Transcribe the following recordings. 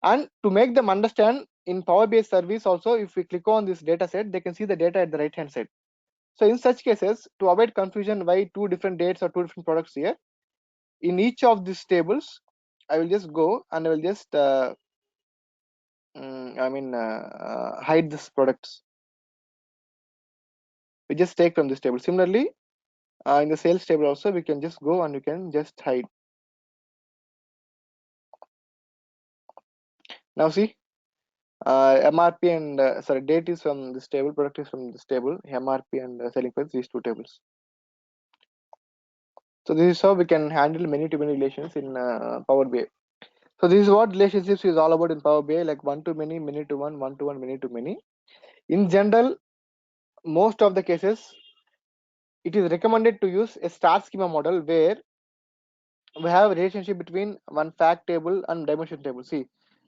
And to make them understand in Power BI service also, if we click on this data set, they can see the data at the right hand side. So in such cases, to avoid confusion why two different dates or two different products here, in each of these tables, I will just go and I will just hide this products. We just take from this table. Similarly, in the sales table also, we can just go and we can just hide. Now see, MRP and date is from this table, product is from this table, MRP and selling price, these two tables. So this is how we can handle many-to-many relations in Power BI. So this is what relationships is all about in Power BI, like one-to-many, many-to-one, one-to-one, many-to-many. In general, most of the cases, it is recommended to use a star schema model where we have a relationship between one fact table and dimension table. See,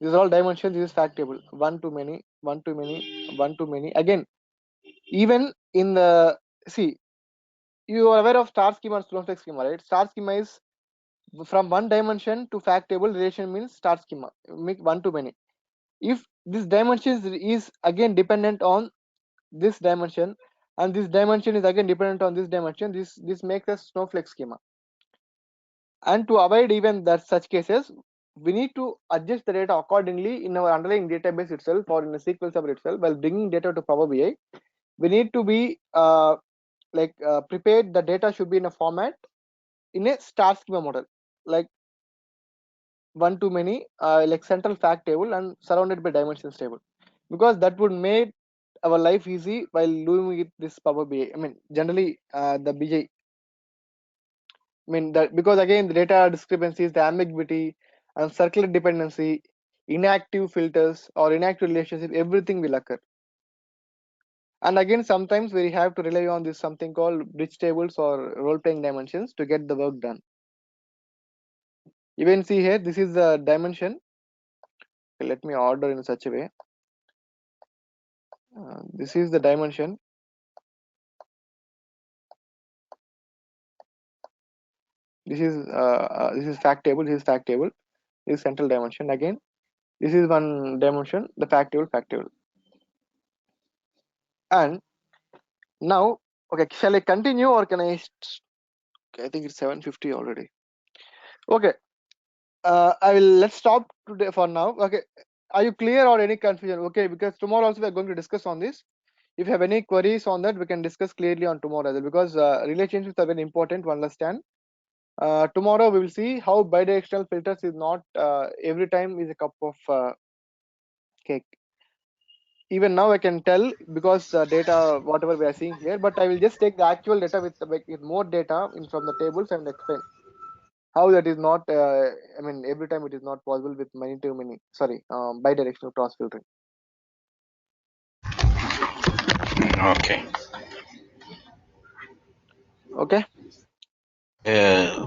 these are all dimensions, this is fact table. One-to-many, one-to-many, one-to-many. Again, even in the, see, you are aware of star schema and snowflake schema, right? Star schema is from one dimension to fact table relation means star schema, make one-to-many. If this dimension is again dependent on this dimension and this dimension is again dependent on this dimension, this makes a snowflake schema. And to avoid even that such cases, we need to adjust the data accordingly in our underlying database itself or in a SQL server itself. While bringing data to Power BI, we need to be prepared. The data should be in a format in a star schema model, like one-to-many, like central fact table and surrounded by dimensions table, because that would make our life easy while doing it this Power BI. I mean, generally the BJ. I mean that because again the data discrepancies, the ambiguity, and circular dependency, inactive filters or inactive relationship, everything will occur. And again, sometimes we have to rely on this something called bridge tables or role-playing dimensions to get the work done. Even see here, this is the dimension. Okay, let me order in such a way. This is the dimension. This is fact table. This is fact table. This is central dimension. Again, this is one dimension. The fact table. And now, okay, shall I continue or can I? Okay, I think it's 7:50 already. Okay, let's stop today for now. Okay, are you clear or any confusion? Okay, because tomorrow also we are going to discuss on this. If you have any queries on that, we can discuss clearly on tomorrow as well, because relationships are very important to understand. Tomorrow we will see how bidirectional filters is not every time is a cup of cake. Even now I can tell because the data whatever we are seeing here, but I will just take the actual data with more data from the tables and explain how that is not. I mean, every time it is not possible with many. Sorry, bidirectional cross filtering. Okay. Okay.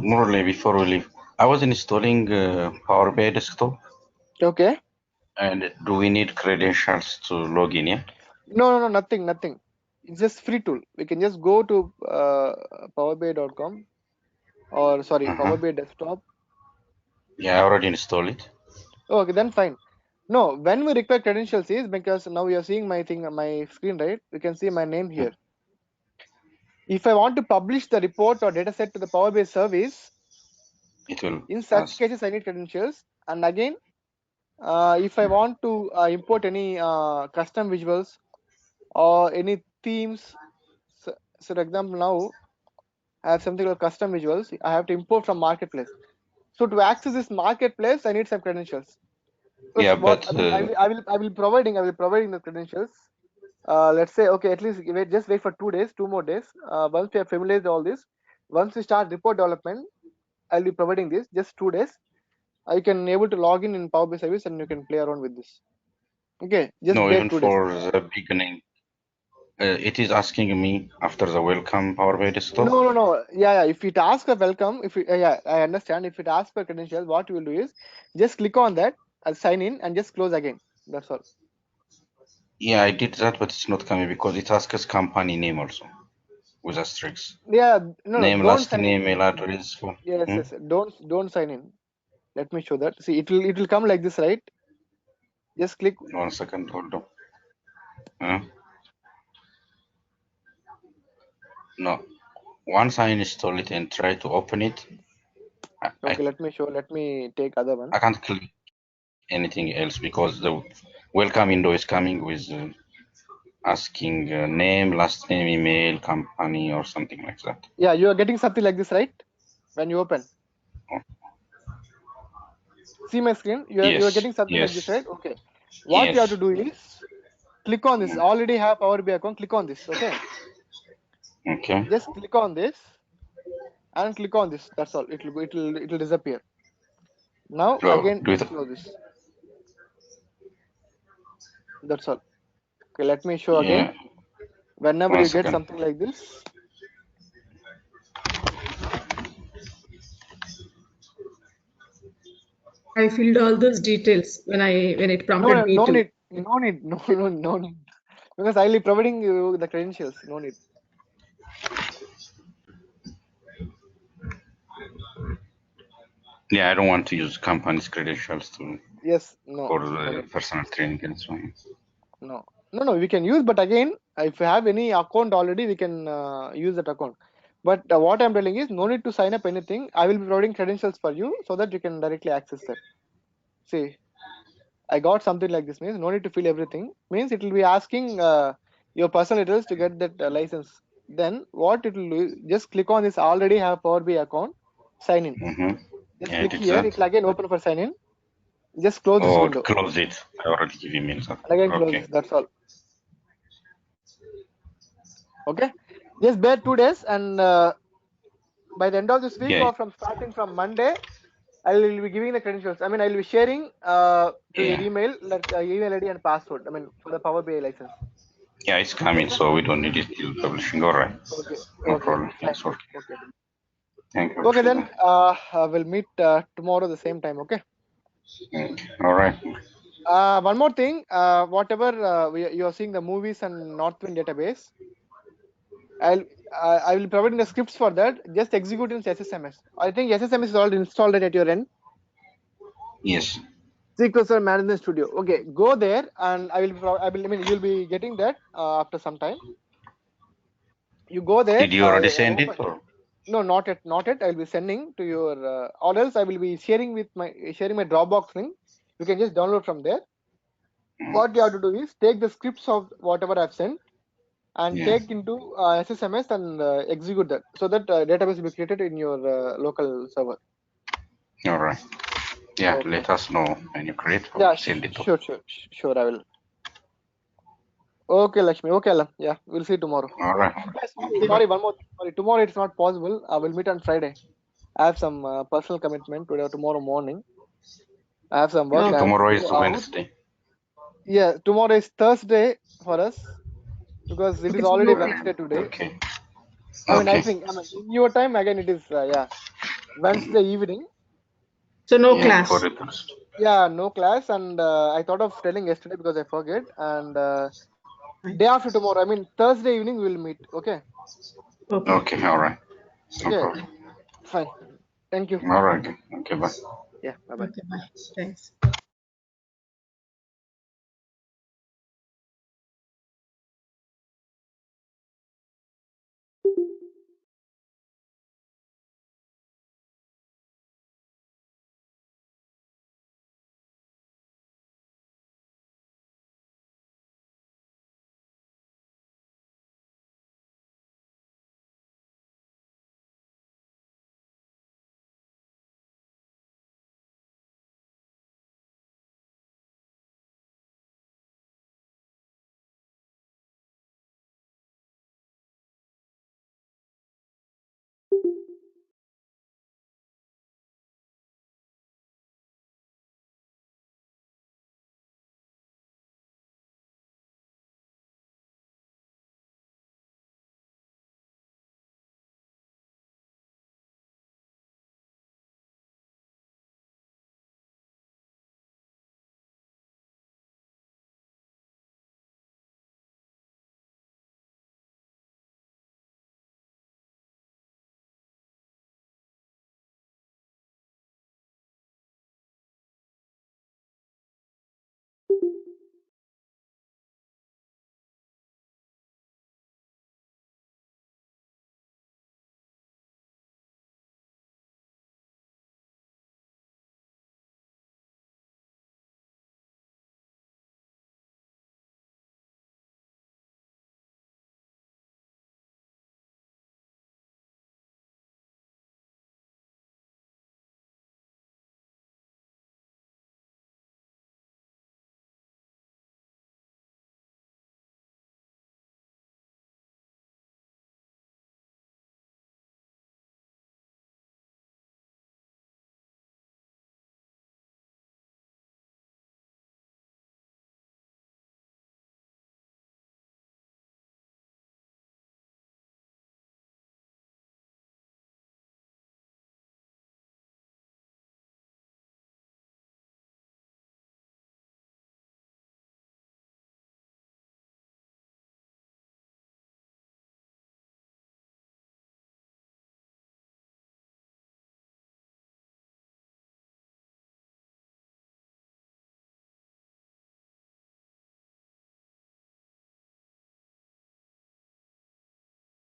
Morally, before we leave, I was installing Power BI Desktop. Okay. And do we need credentials to log in? Yeah. No, nothing. It's just free tool. We can just go to powerbi.com or sorry, Power BI Desktop. Yeah, I already installed it. Okay, then fine. No, when we require credentials is because now you are seeing my thing on my screen, right? You can see my name here. If I want to publish the report or data set to the Power BI service, It will. in such cases I need credentials. And again, if I want to import any custom visuals or any themes, so for example, now I have something like custom visuals. I have to import from marketplace. So to access this marketplace, I need some credentials. Yeah, What but I mean, I will providing the credentials. Let's say okay, at least just wait for 2 days, 2 more days. Once we have familiarized all this, once we start report development, I'll be providing this just 2 days. I can able to log in Power BI service and you can play around with this. Okay, just no, wait even 2 days. for the beginning, it is asking me after the welcome Power BI Desktop. No. Yeah. If it asks for welcome, if it, yeah, I understand. If it asks for credentials, what you will do is just click on that, sign in, and just close again. That's all. Yeah, I did that, but it's not coming because it asks company name also with asterisks. Yeah, no, Name, don't last sign name, in. email address. Yes. Don't sign in. Let me show that. See, it will come like this, right? Just click. 1 second, hold on. No. Once I install it and try to open it, Okay, let me show. Let me take other one. I can't click anything else because the welcome window is coming with asking name, last name, email, company, or something like that. Yeah, you are getting something like this, right? When you open. See my screen. You are Yes, getting something like this, yes, right? Okay. What you have yes. to do is click on this. Already have Power BI account. Click on this. Okay. Okay. Just click on this and click on this. That's all. It'll disappear. Now Oh, again, do it. just close this. That's all. Okay. Let me show again. Yeah. Whenever 1 you get second. something like this, I filled all those details when it prompted me no to. need, no need, because I'll be providing you the credentials. No need. Yeah, I don't want to use company's credentials to Yes. No. for No the need. personal training and so on. No. We can use, but again, if you have any account already, we can use that account. But what I'm telling is, no need to sign up anything. I will be providing credentials for you so that you can directly access that. See, I got something like this. Means no need to fill everything. Means it will be asking your personal details to get that license. Then what it will do? Just click on this. Already have Power BI account. Sign in. Just Yeah, I click did here. that. It will again open for sign in. Just close this Oh, window. close it. I already give you minutes. And again close Okay. this. That's all. Okay. Just bear 2 days, and by the end of this week Yeah. or from starting from Monday, I will be giving the credentials. I mean, I will be sharing to your Yeah. email, like email ID and password. I mean, for the Power BI license. Yeah, it's coming, Okay. so we don't need it till publishing. All right. Okay. No Okay. problem. Fine. It's working. Okay. Thank you. Okay, then we'll meet tomorrow the same time. Okay. Okay. All right. One more thing. Whatever you are seeing the movies and Northwind database, I will provide the scripts for that. Just execute in SSMS. I think SSMS is already installed at your end. Yes. SQL Management Studio. Okay, go there and I mean, you'll be getting that after some time. You go there. Did you already send Open. it or? No, not yet. Not yet. I will be sending to your, or else I will be sharing my Dropbox link. You can just download from there. What you have to do is take the scripts of whatever I've sent and Yeah. take into SSMS and execute that, so that database will be created in your local server. All right. Yeah. Okay. Let us know when you create. Yeah, Send it. sure. I will. Okay, Lakshmi. Okay, Alam. Yeah, we'll see you tomorrow. All right. Sorry, one more thing. Sorry, tomorrow it's not possible. I will meet on Friday. I have some personal commitment today or tomorrow morning. I have some work. Okay. I have to Tomorrow is go out. Wednesday. Yeah, tomorrow is Thursday for us because it is Okay, so already no class. Wednesday today. Okay. I mean, Okay. in your time again it is Wednesday evening. So no Yeah. class. For it. Yeah, no class, and I thought of telling yesterday because I forget. And day after tomorrow, I mean Thursday evening, we will meet. Okay. Okay. Okay. All right. No Okay. problem. Fine. Thank you. All right. Okay. Bye. Yeah. Bye bye. Okay, bye. Thanks.